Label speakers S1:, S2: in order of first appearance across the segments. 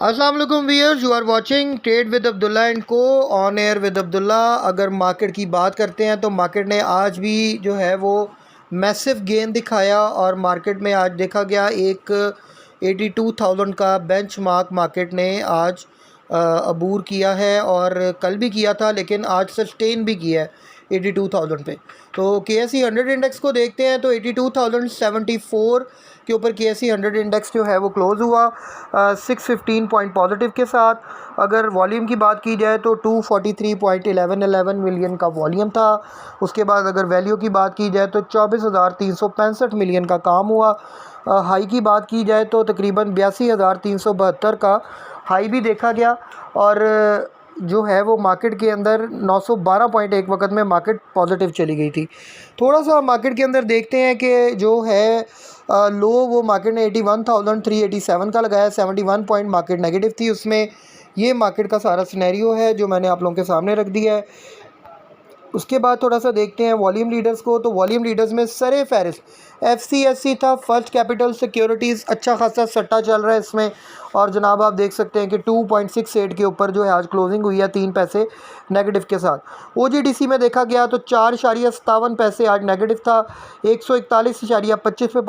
S1: अस्सलाम वालेकुम viewers, you are watching trade with Abdullah and को ऑन एयर विद अब्दुल्ला। अगर मार्केट की बात करते हैं तो मार्केट ने आज भी जो है वो मैसिव गेन दिखाया और मार्केट में आज देखा गया एक 82,000 का बेंचमार्क मार्केट ने आज अबूर किया है और कल भी किया था, लेकिन आज सस्टेन भी किया है 82,000 पे। तो KSE 100 इंडेक्स को देखते हैं तो 82,074 के ऊपर KSE 100 इंडेक्स जो है वो क्लोज़ हुआ 615 पॉइंट पॉजिटिव के साथ। अगर वॉल्यूम की बात की जाए तो 243.11 मिलियन का वॉल्यूम था। उसके बाद अगर वैल्यू की बात की जाए तो 24,365 मिलियन का काम हुआ। हाई की बात की जाए तो तकरीबन 82,372 का हाई भी देखा गया और जो है वो मार्केट के अंदर 912 पॉइंट एक वक्त में मार्केट पॉजिटिव चली गई थी। थोड़ा सा मार्केट के अंदर देखते हैं कि जो है लो वो मार्केट ने 81,387 का लगाया, 71 पॉइंट मार्केट नेगेटिव थी उसमें। ये मार्केट का सारा सिनेरियो है जो मैंने आप लोगों के सामने रख दिया है। उसके बाद थोड़ा सा देखते हैं वॉल्यूम लीडर्स को, तो वॉल्यूम लीडर्स में सरे फहरिस्त FCSE था, फर्स्ट कैपिटल सिक्योरिटीज़, अच्छा खासा सट्टा चल रहा है इसमें। और जनाब आप देख सकते हैं कि 2.68 के ऊपर जो है आज क्लोजिंग हुई है 3 पैसे नेगेटिव के साथ। OGDC में देखा गया तो 4.57 पैसे आज नेगेटिव था, 141.25 पे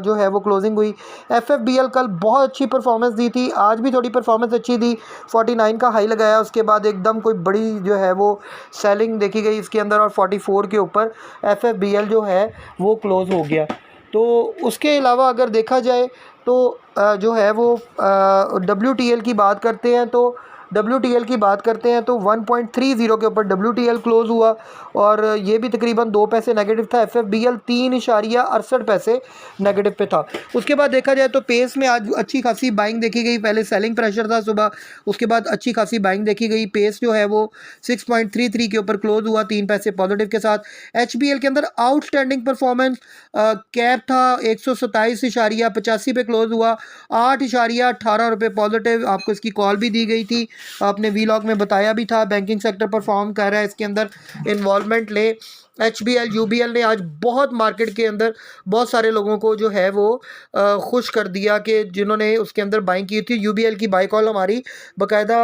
S1: जो है वो क्लोजिंग हुई। FFBL कल बहुत अच्छी परफॉर्मेंस दी थी, आज भी थोड़ी परफॉर्मेंस अच्छी दी, 49 का हाई लगाया, उसके बाद एकदम कोई बड़ी जो है वो सेलिंग देखी गई इसके अंदर और 44 के ऊपर FFBL जो है वो क्लोज़ हो गया। तो उसके अलावा अगर देखा जाए तो जो है वो WTL की बात करते हैं तो 1.30 के ऊपर WTL क्लोज़ हुआ और ये भी तकरीबन 2 पैसे नेगेटिव था। FFBL 3.68 पैसे नेगेटिव पे था। उसके बाद देखा जाए तो पेस में आज अच्छी खासी बाइंग देखी गई, पहले सेलिंग प्रेशर था सुबह, उसके बाद अच्छी खासी बाइंग देखी गई। पेस जो है वो 6.33 के ऊपर क्लोज़ हुआ 3 पैसे पॉजिटिव के साथ। HBL के अंदर आउटस्टैंडिंग परफॉर्मेंस कैप था 127.85 पे क्लोज़ हुआ, 8.18 रुपये पॉजिटिव। आपको इसकी कॉल भी दी गई थी, आपने वीलॉग में बताया भी था। बैंकिंग सेक्टर परफॉर्म कर रहा है, इसके अंदर इन्वॉल्वमेंट ले। HBL UBL ने आज बहुत मार्केट के अंदर बहुत सारे लोगों को जो है वो खुश कर दिया कि जिन्होंने उसके अंदर बाइंग की थी। UBL की बाई कॉल हमारी बाकायदा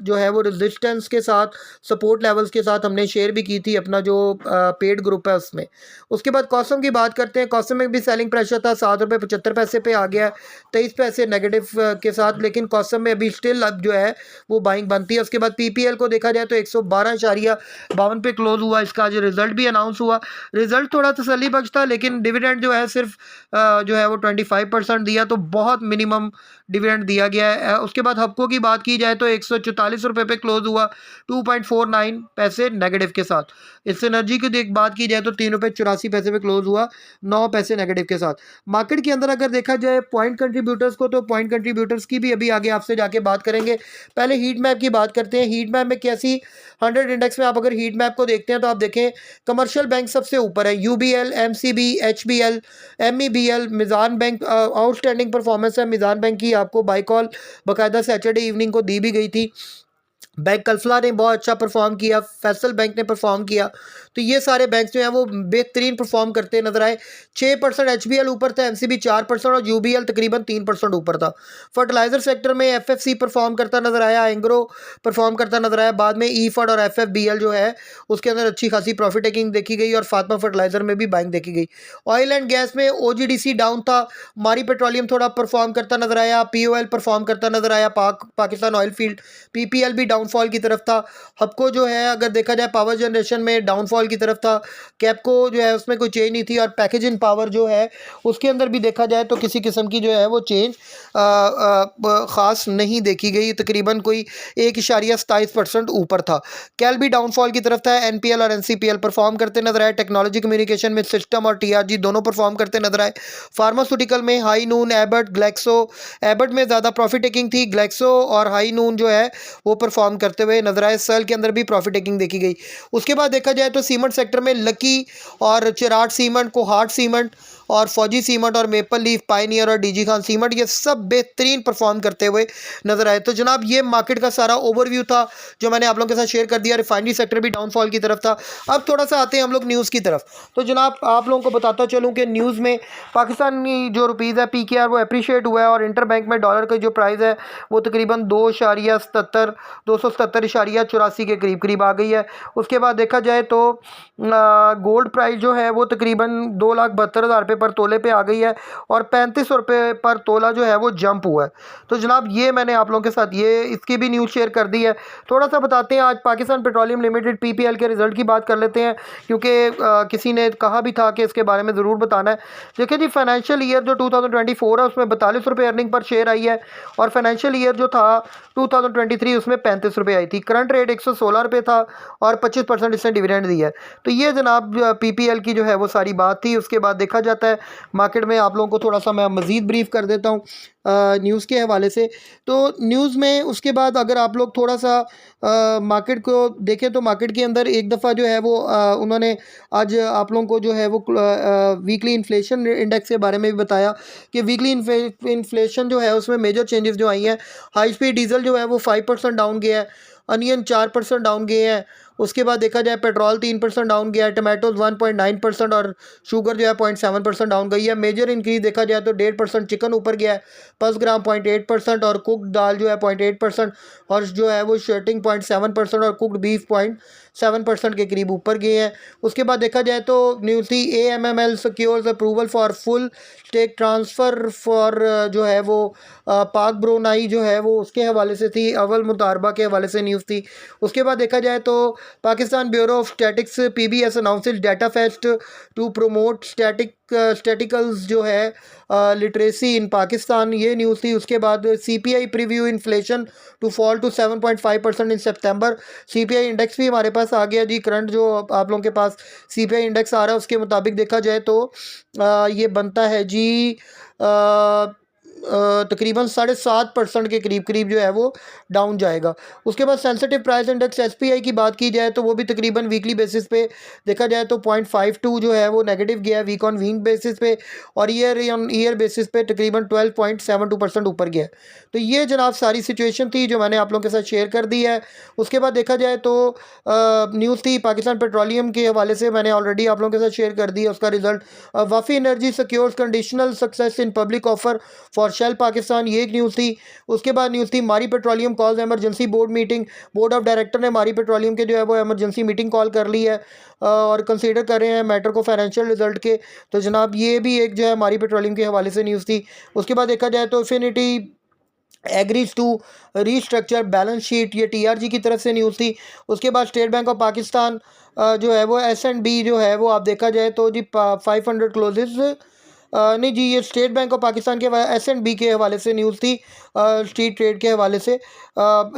S1: जो है वो रेजिस्टेंस के साथ, सपोर्ट लेवल्स के साथ हमने शेयर भी की थी अपना जो पेड ग्रुप है उसमें। उसके बाद कॉसम की बात करते हैं, कॉसम में भी सेलिंग प्रेशर था, 7.75 पे आ गया, 23 पैसे नेगेटिव के साथ, लेकिन कॉसम में अभी स्टिल अब जो है वो बाइंग बनती है। उसके बाद PPL को देखा जाए तो 112.52 पे क्लोज हुआ, इसका जो रिजल्ट भी अनाउंस हुआ। रिजल्ट थोड़ा तसल्ली बख्श था, लेकिन डिविडेंड जो है सिर्फ जो है वो 25% दिया, तो बहुत मिनिमम डिविडेंड दिया गया है। उसके बाद हब्को की बात की जाए तो 144 रुपये पे क्लोज हुआ, 2.49 पैसे नेगेटिव के साथ। इस एनर्जी की बात की जाए तो 3.84 रुपये पे क्लोज हुआ, 9 पैसे नेगेटिव के साथ। मार्केट के अंदर अगर देखा जाए पॉइंट कंट्रीब्यूटर्स को, तो पॉइंट कंट्रीब्यूटर्स की भी अभी आगे आपसे जाके बात करेंगे। पहले हीट मैप की बात करते हैं। हीट मैप में KSE 100 इंडेक्स में आप अगर हीट मैप को देखते हैं तो आप देखें कमर्शियल बैंक सबसे ऊपर है, UBL, MCB, HBL, MEBL, Meezan bank outstanding performance है। मिज़ान बैंक की आपको बाई कॉल बाकायदा सैटरडे इवनिंग को दी भी गई थी। बैंक कल्सला ने बहुत अच्छा परफॉर्म किया, फैसल बैंक ने परफॉर्म किया, तो ये सारे बैंक जो हैं वो बेहतरीन परफॉर्म करते नजर आए। 6% HBL ऊपर था, MCB 4% और UBL तकरीबन 3% ऊपर था। फर्टिलाइजर सेक्टर में FFC परफॉर्म करता नजर आया, एंग्रो परफॉर्म करता नजर आया, बाद में EFD और FFBL जो है उसके अंदर अच्छी खासी प्रॉफिट टेकिंग देखी गई और फातमा फर्टिलाइजर में भी बाइंग देखी गई। ऑयल एंड गैस में OGDC डाउन था, मारी पेट्रोलियम थोड़ा परफॉर्म करता नजर आया, POL परफॉर्म करता नजर आया, पाकिस्तान ऑयल फील्ड PPL भी डाउनफॉल की तरफ था। हबको जो है अगर देखा जाए पावर जनरेशन में डाउनफॉल की तरफ था। कैपको जो है उसमें कोई चेंज नहीं थी और पैकेज इन पावर जो है उसके अंदर भी देखा जाए तो किसी किस्म की जो है वो चेंज ख़ास नहीं देखी गई, तकरीबन कोई 1.27% ऊपर था। कैल भी डाउनफॉल की तरफ था। NPL और NCPL परफॉर्म करते नजर आए। टेक्नोलॉजी कम्युनिकेशन में सिस्टम और TRG दोनों परफॉर्म करते नजर आए। फार्मास्यूटिकल में हाई नून, एबट, ग्लेक्सो, एबट में ज़्यादा प्रॉफिट टेकिंग थी, ग्लेक्सो और हाई नून जो है वो परफॉर्म करते हुए नजर आए। सेल के अंदर भी प्रॉफिट टेकिंग देखी गई। उसके बाद देखा जाए तो सीमेंट सेक्टर में लकी और चिराट सीमेंट, कोहाट सीमेंट और फौजी सीमेंट और मेपल लीफ, पायनियर और डीजी खान सीमेंट, ये सब बेहतरीन परफॉर्म करते हुए नजर आए। तो जनाब ये मार्केट का सारा ओवरव्यू था जो मैंने आप लोगों के साथ शेयर कर दिया। रिफाइनरी सेक्टर भी डाउनफॉल की तरफ था। अब थोड़ा सा आते हैं हम लोग न्यूज़ की तरफ। तो जनाब आप लोगों को बताता चलूँ कि न्यूज़ में पाकिस्तानी जो रुपीज़ है PKR वो अप्रिशिएट हुआ है और इंटर बैंक में डॉलर का जो प्राइस है वो तकरीबन 277 के करीब आ गई है। उसके बाद देखा जाए तो गोल्ड प्राइस जो है वो तकरीबन 2,72,000 रुपये पर तोले पे आ गई है और 3500 रुपये पर तोला जो है वो जंप हुआ है। तो जनाब ये मैंने आप लोगों के साथ ये इसकी भी न्यूज़ शेयर कर दी है। थोड़ा सा बताते हैं आज पाकिस्तान पेट्रोलियम लिमिटेड PPL के रिजल्ट की बात कर लेते हैं, क्योंकि किसी ने कहा भी था कि इसके बारे में ज़रूर बताना है। देखिए जी, फाइनेंशियल ईयर जो 2024 है उसमें 42 रुपये अर्निंग पर शेयर आई है और फाइनेंशियल ईयर जो था 2023 उसमें 35 रुपये आई थी। करंट रेट 116 रुपये था और 25% इसने डिविडेंड दिया है। तो ये जनाब PPL की जो है वो सारी बात थी। उसके बाद देखा जाता है मार्केट में, आप लोगों को थोड़ा सा मैं मज़ीद ब्रीफ कर देता हूँ न्यूज़ के हवाले से। तो न्यूज़ में उसके बाद अगर आप लोग थोड़ा सा मार्केट को देखें तो मार्केट के अंदर एक दफ़ा जो है वो उन्होंने आज आप लोगों को जो है वो वीकली इन्फ्लेशन इंडेक्स के बारे में भी बताया कि वीकली इन्फ्लेशन जो है उसमें मेजर चेंजेस जो आई हैं। हाई स्पीड डीजल जो है वो 5% डाउन गया है, अनियन 4% डाउन गए हैं। उसके बाद देखा जाए पेट्रोल 3% डाउन गया है, टमाटोज 1.9% और शुगर जो है 0.7% डाउन गई है। मेजर इंक्रीज देखा जाए तो 1.5% चिकन ऊपर गया है, पल्स ग्राम 0.8% और कुकड दाल जो है 0.8% और जो है वो शर्टिंग 0.7% और कुकड बीफ 0.7% के करीब ऊपर गए हैं। उसके बाद देखा जाए तो न्यूज़ थी AMML secures approval for full stack transfer for जो है वो पाक ब्रोनाई जो है वो उसके हवाले से थी, अव्वल मुतारबा के हवाले से न्यूज़ थी। उसके बाद देखा जाए तो Pakistan bureau of statistics PBS announces data fest to promote statistics जो है लिटरेसी इन पाकिस्तान, ये न्यूज़ थी। उसके बाद CPI preview inflation to fall to 7.5% in September. CPI index भी हमारे पास आ गया जी। करंट जो आप लोगों के पास CPI इंडेक्स आ रहा है उसके मुताबिक देखा जाए तो ये बनता है जी तकरीबन 7.5% के करीब जो है वो डाउन जाएगा। उसके बाद सेंसिटिव प्राइस इंडेक्स SPI की बात की जाए तो वो भी तकरीबन वीकली बेसिस पे देखा जाए तो 0.52 जो है वो नेगेटिव गया है वीक ऑन वीक बेसिस पे और ईयर ऑन ईयर बेसिस पे तकरीबन 12.72% ऊपर गया है। तो ये जनाब सारी सिचुएशन थी जो मैंने आप लोगों के साथ शेयर कर दी है। उसके बाद देखा जाए तो न्यूज़ थी पाकिस्तान पेट्रोलियम के हवाले से, मैंने ऑलरेडी आप लोगों के साथ शेयर कर दी है उसका result. Wafi energy secures conditional success in public offer for Shell Pakistan, ये एक न्यूज़ थी। उसके बाद न्यूज़ थी Mari petroleum calls emergency board meeting, board of director ने मारी पेट्रोलियम के जो है वो एमरजेंसी मीटिंग कॉल कर ली है और कंसीडर कर रहे हैं मैटर को फाइनेंशियल रिजल्ट के। तो जनाब ये भी एक जो है मारी पेट्रोलियम के हवाले से न्यूज़ थी। उसके बाद देखा जाए तो Infinity agrees to restructure balance sheet, ये TRG की तरफ से न्यूज़ थी। उसके बाद स्टेट बैंक ऑफ पाकिस्तान जो है वो S&B जो है वो आप देखा जाए तो जी 500 क्लोजेस नहीं जी, ये स्टेट बैंक ऑफ पाकिस्तान के S&B के हवाले से न्यूज़ थी, स्ट्रीट ट्रेड के हवाले से।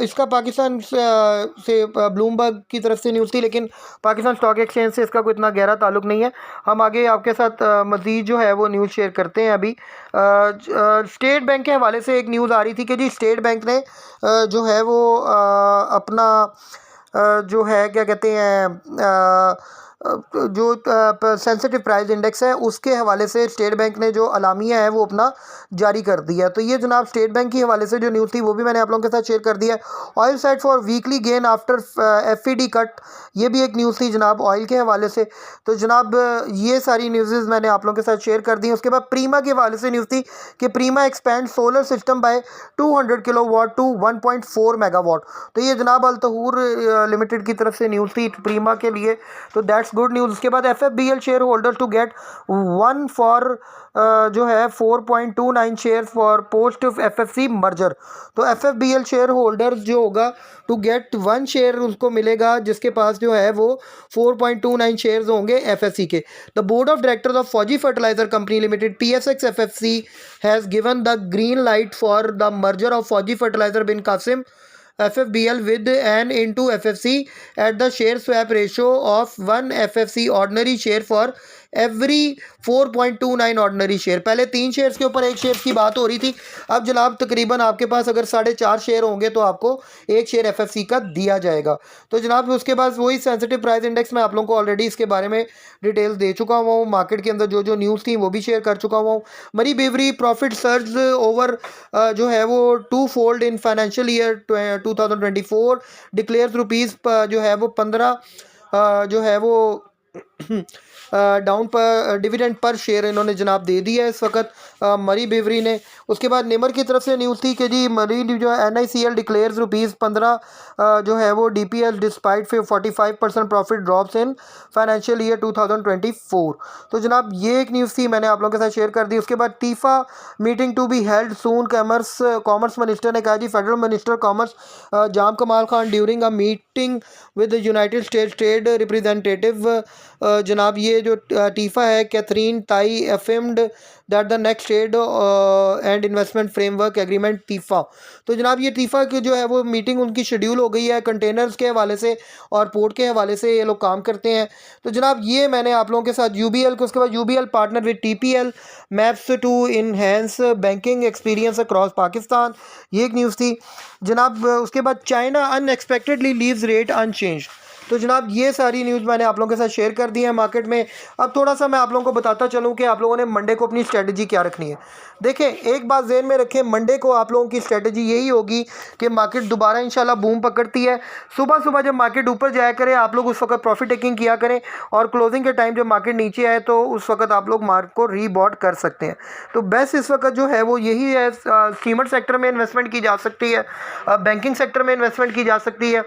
S1: इसका पाकिस्तान से ब्लूमबर्ग की तरफ से न्यूज़ थी, लेकिन पाकिस्तान स्टॉक एक्सचेंज से इसका कोई इतना गहरा ताल्लुक नहीं है। हम आगे आपके साथ मज़ीद जो है वो न्यूज़ शेयर करते हैं। अभी स्टेट बैंक के हवाले से एक न्यूज़ आ रही थी कि जी स्टेट बैंक ने जो है वो अपना जो है क्या कहते हैं जो सेंसिटिव प्राइस इंडेक्स है उसके हवाले से स्टेट बैंक ने जो अलामिया है वो अपना जारी कर दिया है। तो ये जनाब स्टेट बैंक के हवाले से जो न्यूज़ थी वो भी मैंने आप लोगों के साथ शेयर कर दिया है। Oil set for weekly gain after FED cut, ये भी एक न्यूज़ थी जनाब ऑयल के हवाले से। तो जनाब ये सारी न्यूज़ मैंने आप लोगों के साथ शेयर कर दी। उसके बाद प्रीमा के हवाले से न्यूज़ थी कि Prima expand solar system by 200 kilowatt to 1.4 megawatt. तो ये जनाब अल-तहूर लिमिटेड की तरफ से न्यूज़ थी प्रीमा के लिए, तो दैट्स गुड न्यूज़। उसके बाद FFBL shareholders to get 1 for जो है 4.29 share for post of FFC merger. तो FFBL शेयर होल्डर्स जो होगा टू गेट 1 शेयर उसको मिलेगा जिसके पास जो है वो 4.29 शेयर्स होंगे FFC के। The board of directors of Fauji fertilizer company limited PSX FFC has given the green light for the merger of Fauji fertilizer Bin Qasim FFBL with and into FFC at the share swap ratio of 1 FFC ordinary share for every 4.29 ordinary share. पहले 3 shares के ऊपर 1 share की बात हो रही थी, अब जनाब तकरीबन आपके पास अगर 4.5 शेयर होंगे तो आपको 1 शेयर एफएफसी का दिया जाएगा। तो जनाब उसके बाद वही सेंसिटिव प्राइस इंडेक्स मैं आप लोगों को ऑलरेडी इसके बारे में डिटेल्स दे चुका हुआ हूँ, मार्केट के अंदर जो जो न्यूज़ थी वो भी शेयर कर चुका हुआ हूँ। मरी बेवरी प्रॉफिट सर्ज ओवर जो है वो 2 fold in financial year 2024, declares rupees जो है वो 15 जो है वो डाउन पर डिविडेंड पर शेयर इन्होंने जनाब दे दिया है इस वक्त मरी बेवरी ने। उसके बाद निमर की तरफ से न्यूज़ थी कि जी मरी जो NICL डिक्लेयर्स रुपीज़ 15 जो है वो DPL despite 45% profit drops in financial year 2024। तो जनाब ये एक न्यूज़ थी, मैंने आप लोगों के साथ शेयर कर दी। उसके बाद TIFA meeting to be held soon, commerce minister ने कहा जी federal minister commerce Jam Kamal Khan during a meeting with United States trade representative, जनाब ये जो टीफा है Katherine Tai affirmed that the next trade and investment framework agreement TIFA. तो जनाब ये टीफा की जो है वो मीटिंग उनकी शेड्यूल हो गई है, कंटेनर्स के हवाले से और पोर्ट के हवाले से ये लोग काम करते हैं। तो जनाब ये मैंने आप लोगों के साथ UBL को, उसके बाद UBL partner with TPL maps to enhance banking experience across Pakistan, ये एक न्यूज़ थी जनाब। उसके बाद China unexpectedly leaves rate unchanged. तो जनाब ये सारी न्यूज़ मैंने आप लोगों के साथ शेयर कर दी है मार्केट में। अब थोड़ा सा मैं आप लोगों को बताता चलूँ कि आप लोगों ने मंडे को अपनी स्ट्रेटजी क्या रखनी है। देखें, एक बात ज़हन में रखें, मंडे को आप लोगों की स्ट्रेटजी यही होगी कि मार्केट दोबारा इंशाल्लाह बूम पकड़ती है। सुबह सुबह जब मार्केट ऊपर जाया करे आप लोग उस वक्त प्रॉफिट टेकिंग किया करें, और क्लोजिंग के टाइम जब मार्केट नीचे आए तो उस वक्त आप लोग मार्केट को रीबॉट कर सकते हैं। तो बेस्ट इस वक्त जो है वो यही है, स्टीमर सेक्टर में इन्वेस्टमेंट की जा सकती है, बैंकिंग सेक्टर में इन्वेस्टमेंट की जा सकती है।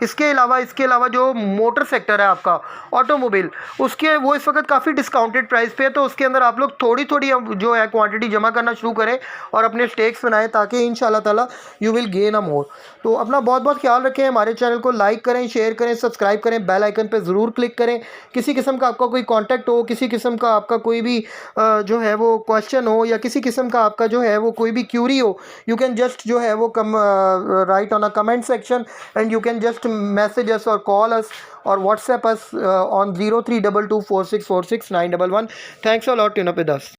S1: इसके अलावा जो मोटर सेक्टर है आपका ऑटोमोबाइल, उसके वो इस वक्त काफ़ी डिस्काउंटेड प्राइस पे है, तो उसके अंदर आप लोग थोड़ी थोड़ी जो है क्वांटिटी जमा करना शुरू करें और अपने स्टेक्स बनाएं ताकि इंशाल्लाह ताला यू विल गेन अ मोर। तो अपना बहुत बहुत ख्याल रखें, हमारे चैनल को लाइक करें, शेयर करें, सब्सक्राइब करें, बेल आइकन पर ज़रूर क्लिक करें। किसी किस्म का आपका कोई कॉन्टैक्ट हो, किसी किस्म का आपका कोई भी जो है वो क्वेश्चन हो, या किसी किस्म का आपका जो है वो कोई भी क्यूरी हो, यू कैन जस्ट जो है वो right on a comment section and you can just message us or call us or WhatsApp us on 03224646 911. Thanks a lot, tune up with us.